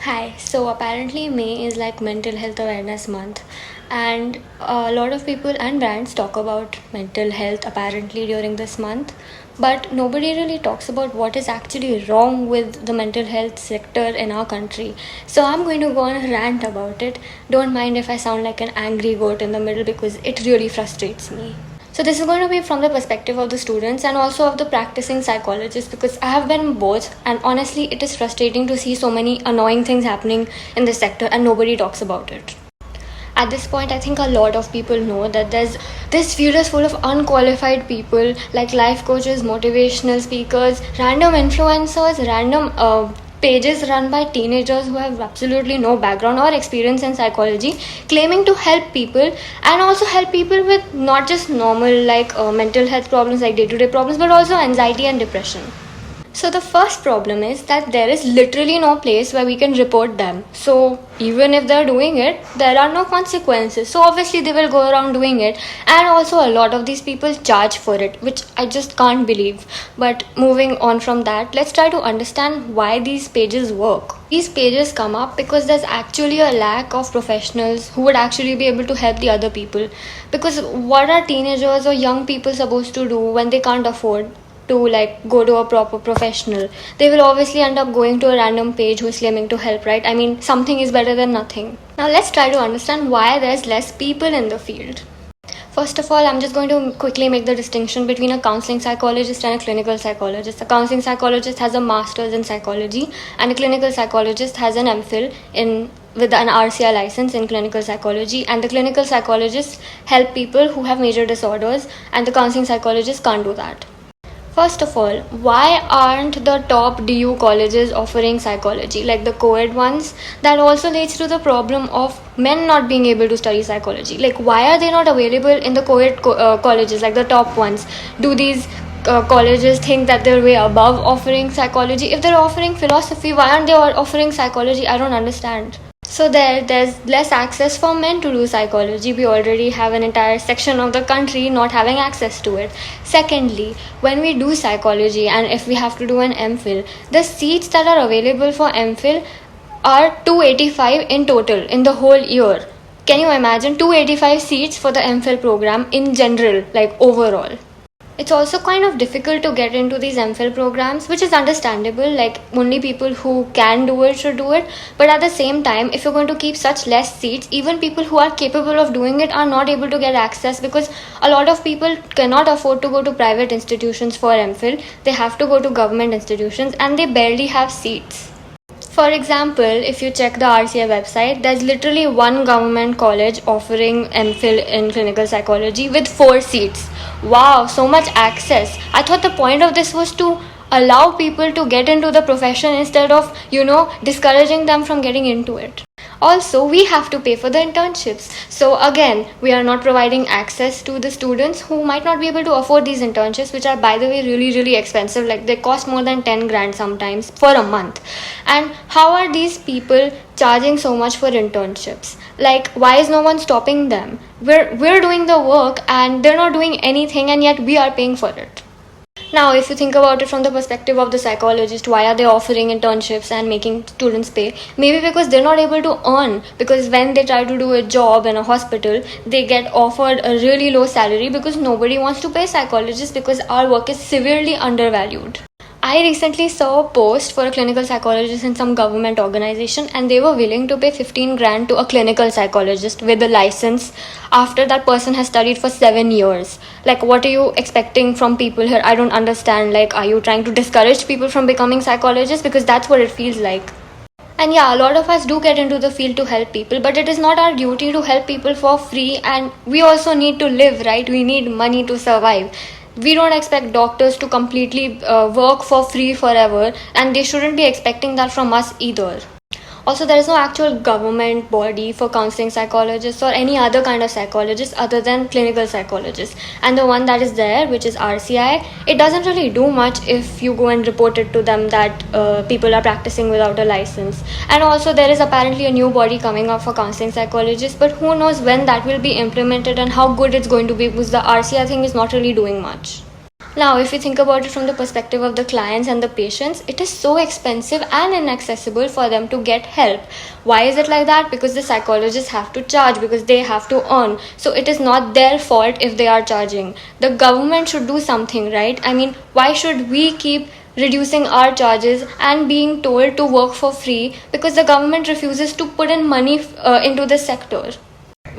Hi, so apparently May is like Mental Health Awareness Month, and a lot of people and brands talk about mental health apparently during this month, but nobody really talks about what is actually wrong with the mental health sector in our country. So I'm going to go on a rant about it. Don't mind if I sound like an angry goat in the middle because it really frustrates me. So this is going to be from the perspective of the students and also of the practicing psychologists, because I have been both, and honestly it is frustrating to see so many annoying things happening in this sector and nobody talks about it. At this point, I think a lot of people know that this field is full of unqualified people like life coaches, motivational speakers, random influencers, random pages run by teenagers who have absolutely no background or experience in psychology, claiming to help people and also help people with not just normal mental health problems like day-to-day problems, but also anxiety and depression. So the first problem is that there is literally no place where we can report them. So even if they're doing it, there are no consequences. So obviously they will go around doing it. And also a lot of these people charge for it, which I just can't believe. But moving on from that, let's try to understand why these pages work. These pages come up because there's actually a lack of professionals who would actually be able to help the other people. Because what are teenagers or young people supposed to do when they can't afford to go to a proper professional? They will obviously end up going to a random page who's claiming to help, right? I mean, something is better than nothing. Now let's try to understand why there's less people in the field. First of all, I'm just going to quickly make the distinction between a counseling psychologist and a clinical psychologist. A counseling psychologist has a master's in psychology, and a clinical psychologist has an MPhil in with an RCI license in clinical psychology. And the clinical psychologists help people who have major disorders, and the counseling psychologists can't do that. First of all, why aren't the top DU colleges offering psychology, like the co-ed ones? That also leads to the problem of men not being able to study psychology. Like, why are they not available in the co-ed colleges, like the top ones? Do these colleges think that they're way above offering psychology? If they're offering philosophy, why aren't they offering psychology? I don't understand. So there's less access for men to do psychology. We already have an entire section of the country not having access to it. Secondly, when we do psychology and if we have to do an MPhil, the seats that are available for MPhil are 285 in total in the whole year. Can you imagine 285 seats for the MPhil program in general, like overall? It's also kind of difficult to get into these MPhil programs, which is understandable, like only people who can do it should do it. But at the same time, if you're going to keep such less seats, even people who are capable of doing it are not able to get access, because a lot of people cannot afford to go to private institutions for MPhil. They have to go to government institutions and they barely have seats. For example, if you check the RCA website, there's literally one government college offering MPhil in clinical psychology with 4 seats. Wow, so much access. I thought the point of this was to allow people to get into the profession instead of, discouraging them from getting into it. Also, we have to pay for the internships. So again, we are not providing access to the students who might not be able to afford these internships, which are, by the way, really, really expensive. Like, they cost more than 10 grand sometimes for a month. And how are these people charging so much for internships? Like, why is no one stopping them? We're doing the work and they're not doing anything, and yet we are paying for it. Now, if you think about it from the perspective of the psychologist, why are they offering internships and making students pay? Maybe because they're not able to earn, because when they try to do a job in a hospital, they get offered a really low salary because nobody wants to pay psychologists because our work is severely undervalued. I recently saw a post for a clinical psychologist in some government organization, and they were willing to pay 15 grand to a clinical psychologist with a license after that person has studied for 7 years. Like, what are you expecting from people here? I don't understand. Like, are you trying to discourage people from becoming psychologists? Because that's what it feels like. And yeah, a lot of us do get into the field to help people, but it is not our duty to help people for free, and we also need to live, right? We need money to survive. We don't expect doctors to completely work for free forever, and they shouldn't be expecting that from us either. Also, there is no actual government body for counseling psychologists or any other kind of psychologists other than clinical psychologists. And the one that is there, which is RCI, it doesn't really do much if you go and report it to them that people are practicing without a license. And also, there is apparently a new body coming up for counseling psychologists, but who knows when that will be implemented and how good it's going to be, because the RCI thing is not really doing much. Now, if you think about it from the perspective of the clients and the patients, it is so expensive and inaccessible for them to get help. Why is it like that? Because the psychologists have to charge, because they have to earn. So it is not their fault if they are charging. The government should do something, right? I mean, why should we keep reducing our charges and being told to work for free because the government refuses to put in money into this sector?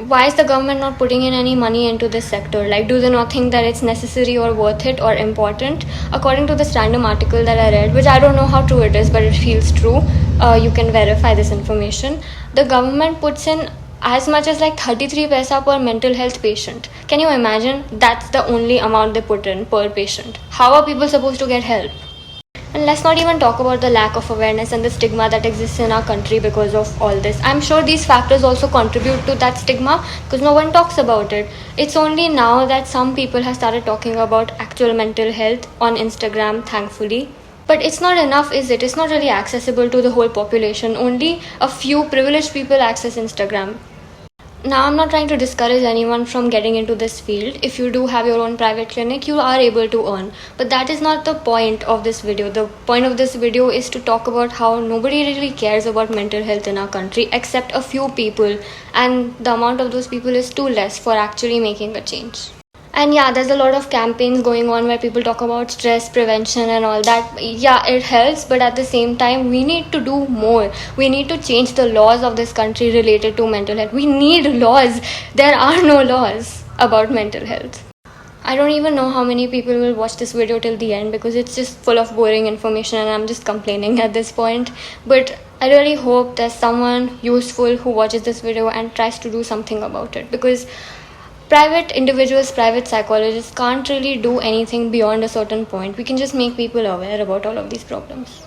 Why is the government not putting in any money into this sector? Like, do they not think that it's necessary or worth it or important? According to this random article that I read, which I don't know how true it is, but it feels true, you can verify this information. The government puts in as much as like 33 paisa per mental health patient. Can you imagine? That's the only amount they put in per patient. How are people supposed to get help? And let's not even talk about the lack of awareness and the stigma that exists in our country because of all this. I'm sure these factors also contribute to that stigma because no one talks about it. It's only now that some people have started talking about actual mental health on Instagram, thankfully. But it's not enough, is it? It's not really accessible to the whole population. Only a few privileged people access Instagram. Now, I'm not trying to discourage anyone from getting into this field. If you do have your own private clinic, you are able to earn. But that is not the point of this video. The point of this video is to talk about how nobody really cares about mental health in our country except a few people. And the amount of those people is too less for actually making a change. And yeah, there's a lot of campaigns going on where people talk about stress prevention and all that. Yeah, it helps, but at the same time, we need to do more. We need to change the laws of this country related to mental health. We need laws. There are no laws about mental health. I don't even know how many people will watch this video till the end because it's just full of boring information and I'm just complaining at this point. But I really hope there's someone useful who watches this video and tries to do something about it, because private individuals, private psychologists can't really do anything beyond a certain point. We can just make people aware about all of these problems.